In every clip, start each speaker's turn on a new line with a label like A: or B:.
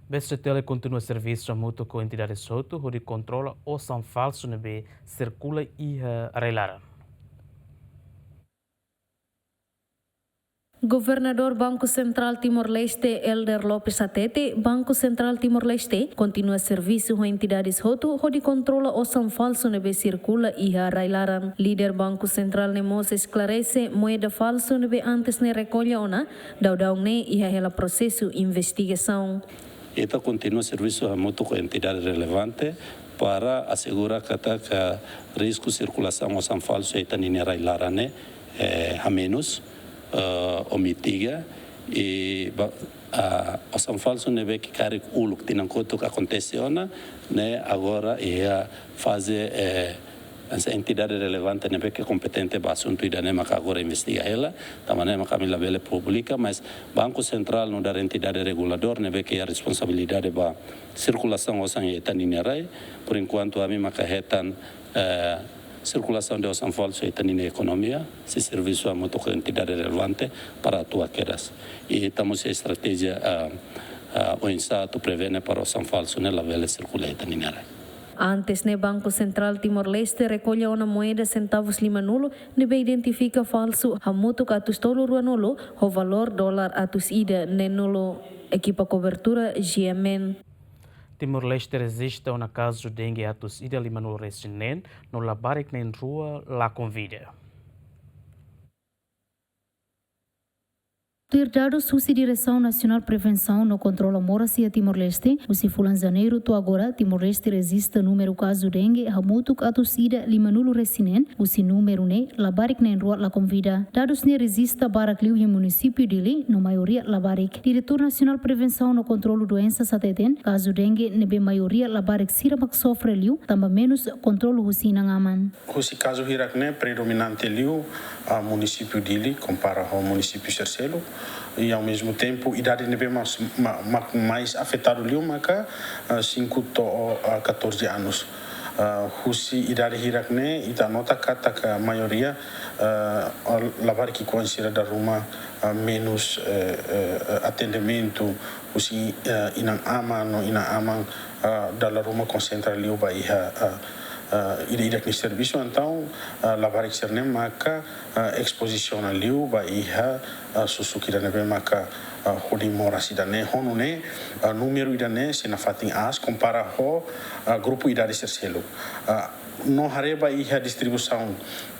A: BSTL continua serviço mútuo com entidades Soto, onde controla o São Falso nebe circula e arrelara.
B: Governador Banco Central Timor-Leste, Elder Lopes Atete, Banco Central Timor-Leste continua serviço com entidades Soto, onde controla o São Falso nebe circula e arrailaram. Líder Banco Central Nemos esclarece moeda falso nebe antes ne recolha ona, daudau ne e ela processo investigação.
C: Esta continua serviço mútuo com entidade relevante para assegurar que o risco de circulação ao São Falso está nem arrailarane a menos o mitiga e o São Falso neve que carrega o que tem conta que acontece né agora é a fase essa entidade relevante neve que é competente para assunto e danema que agora investiga ela da maneira que a bela pública mas Banco Central não dá entidade regulador neve que a responsabilidade para circulação ao São eta ninerai por enquanto a mim carretan circulação de São Falso está na economia, se serviço a muito entidade relevante para atuar quedas. E estamos em estratégia o insato prevene para o São Falso na vela circuleta ninerai.
B: Antes, ne Banco Central Timor-Leste recolhe uma moeda centavos lima nulo, nebe identifica falso a muito atus tolo rua nulo, o valor dólar atus ida ne nulo, equipa cobertura GMN.
A: Timor-Leste resiste a uma caso de dengue atus ida lima no resinen, no labarik nem rua la convida.
D: Dados da Direção Nacional de Prevenção no Controlo Moracia Timor-Leste, o Cifulan Janeiro to agora Timor-Leste resiste número caso dengue a muito atusida limanulo resinen, o número ne labarik nem rua la convida. Dados ne resiste para clio e município dele, no maioria labarik. Diretor Nacional de Prevenção no Controlo Doenças ateten, caso dengue nebe maioria labarik siramak sofre liu, tamba menos controlo husinang aman.
E: Husi caso hirak ne predominante liu a município dele compara ao município Cercelo. E ao mesmo tempo idade nebe mais afetado liu maka 5 a 14 anos. Husi idade hirakne ita nota kata que a maioria lavar que considera da rumah menos atendimento husi inang aman da rumah concentra liu baia ida ni serviço então lavar que sernem maka exposição liu baia susuki da nebe maka hodi mora sidane honune número idane se na fatin as compara ho grupo idade Cercelo no hareba iha distribuição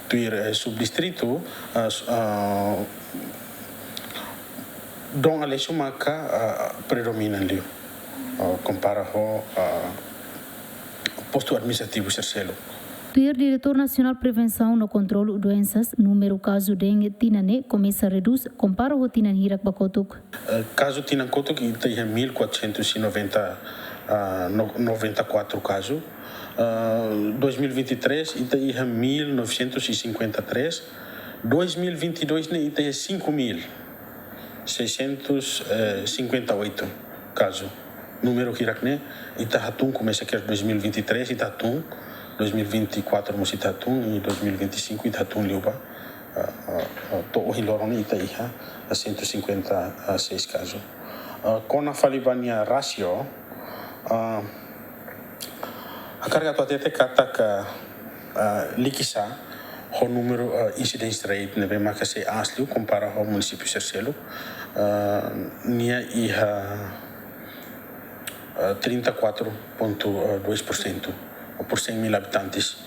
E: do subdistrito don aleixo maka predomina liu compara ho posto administrativo Cercelo.
D: Diretor Nacional de Prevenção no Controlo de Doenças, número caso dengue tinane começa a reduzir, compara o tinan hirak bakotuk.
E: Caso tinan kotuk tem 1494 casos. 2023 tem 1953. 2022 tem 5658 casos. Número hirakne ita hatun começa que 2023 ita hatun 2024 musi hatun e 2025 ita hatun liuba to ohiloroni ita iha 156 casos com a falibania ratio a carga total kata ka likisa o número incidence rate nebe maka se asliu compara ao município Cercelo nia iha 34,2% por 100 mil habitantes.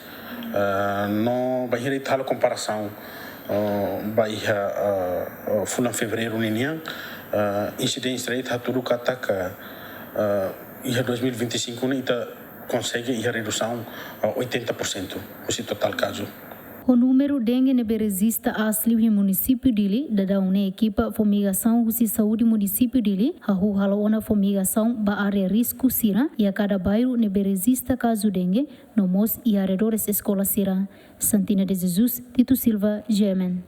E: No Bahia tal comparação Bahia fulan fevereiro ninha incidência rate haturu kata ka ia 2025 ita consegue ia redução 80% o total caso.
D: O número dengue nebe resista a asliu e município dele, da uma equipa fumigação husi saúde município dele, a halaona fumigação ba área risco sira e a cada bairro nebe resista caso dengue, no mos e arredores escola sira. Santina de Jesus, Tito Silva, Gemen.